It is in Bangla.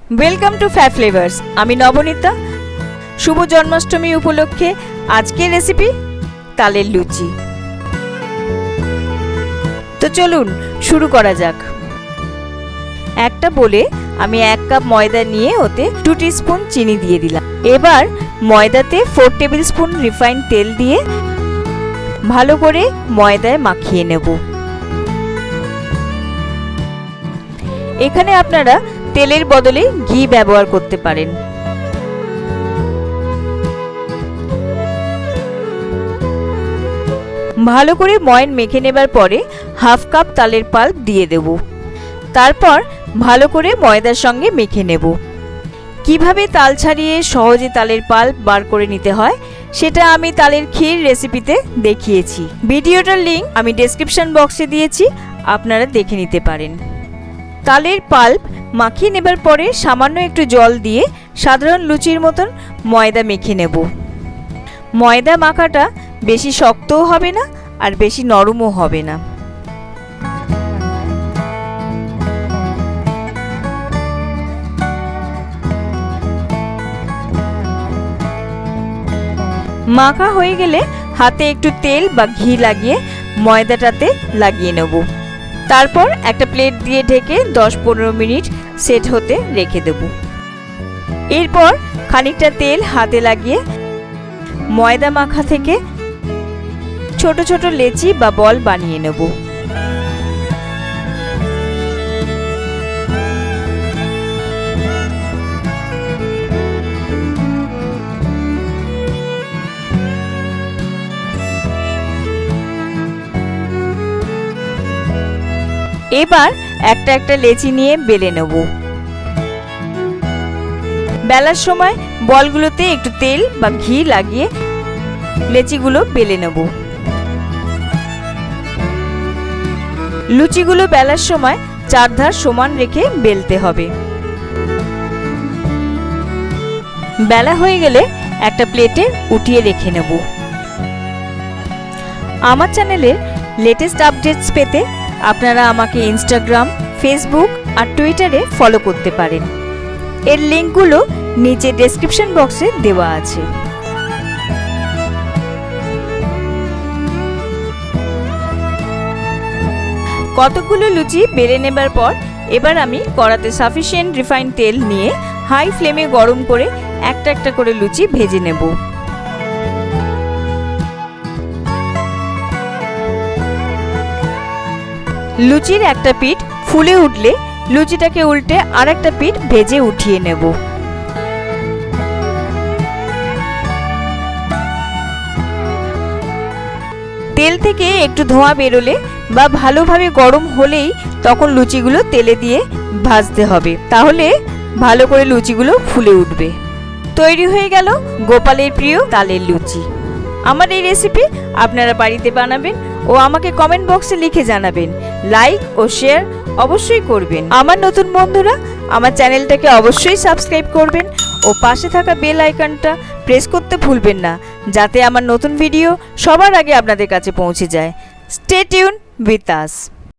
Welcome to fab flavours. আমি নবনীতা। শুভ জন্মাষ্টমী উপলক্ষে আজকের রেসিপি তালের লুচি। তো চলুন শুরু করা যাক। একটা বলে আমি 1 কাপ ময়দা নিয়ে ওতে 2 টিস্পুন চিনি দিয়ে দিলাম। এবার ময়দাতে 4 টেবিল স্পুন রিফাইন্ড তেল দিয়ে ভালো করে ময়দায় মাখিয়ে নেব। এখানে আপনারা তেলের বদলে ঘি ব্যবহার করতে পারেন। ভালো করে ময়ন মেখে নেবার পরে হাফ কাপ তালের পাল্প দিয়ে দেব। তারপর ভালো করে ময়দার সঙ্গে মেখে নেব। কিভাবে তাল ছাড়িয়ে সহজে তালের পাল্প বার করে নিতে হয় সেটা আমি তালের ক্ষীর রেসিপিতে দেখিয়েছি। ভিডিওটার লিংক আমি ডেসক্রিপশন বক্সে দিয়েছি, আপনারা দেখে নিতে পারেন। তালের পাল্প মাখিয়ে নেবার পরে সামান্য একটু জল দিয়ে সাধারণ লুচির মতন ময়দা মেখে নেব। ময়দা মাখাটা বেশি শক্তও হবে না আর বেশি নরমও হবে না। মাখা হয়ে গেলে হাতে একটু তেল বা ঘি লাগিয়ে ময়দাটাতে লাগিয়ে নেব। তারপর একটা প্লেট দিয়ে ঢেকে 10-15 মিনিট সেট হতে রেখে দেব। এরপর খানিকটা তেল হাতে লাগিয়ে ময়দা মাখা থেকে ছোট ছোট লেচি বা বল বানিয়ে নেব। এবার একটা একটা লেচি নিয়ে বেলে নেব। বেলার সময় বলগুলোতে একটু তেল বা ঘি লাগিয়ে লেচিগুলো বেলে নেব। লুচিগুলো বেলার সময় চারধার সমান রেখে বেলতে হবে। বেলা হয়ে গেলে একটা প্লেটে উঠিয়ে রেখে নেব। আমার চ্যানেলের লেটেস্ট আপডেটস পেতে আপনারা আমাকে ইনস্টাগ্রাম, ফেসবুক আর টুইটারে ফলো করতে পারেন। এর লিঙ্কগুলো নিচে ডেসক্রিপশন বক্সে দেওয়া আছে। কতগুলো লুচি বেলে নেবার পর এবার আমি কড়াতে সাফিসিয়েন্ট রিফাইন্ড তেল নিয়ে হাই ফ্লেমে গরম করে একটা একটা করে লুচি ভেজে নেব। লুচির একটা পিঠ ফুলে উঠলে লুচিটাকে উল্টে আর একটা পিঠ ভেজে উঠিয়ে নেব। তেল থেকে একটু ধোঁয়া বেরোলে বা ভালোভাবে গরম হলেই তখন লুচিগুলো তেলে দিয়ে ভাজতে হবে, তাহলে ভালো করে লুচিগুলো ফুলে উঠবে। তৈরি হয়ে গেল গোপালের প্রিয় তালের লুচি। আমার এই রেসিপি আপনারা বাড়িতে বানাবেন ও আমাকে কমেন্ট বক্সে লিখে জানাবেন। লাইক ও শেয়ার অবশ্যই করবেন। আমার নতুন বন্ধুরা আমার চ্যানেলটাকে অবশ্যই সাবস্ক্রাইব করবেন ও পাশে থাকা বেল আইকনটা প্রেস করতে ভুলবেন না, যাতে আমার নতুন ভিডিও সবার আগে আপনাদের কাছে পৌঁছে যায়। Stay tune with us.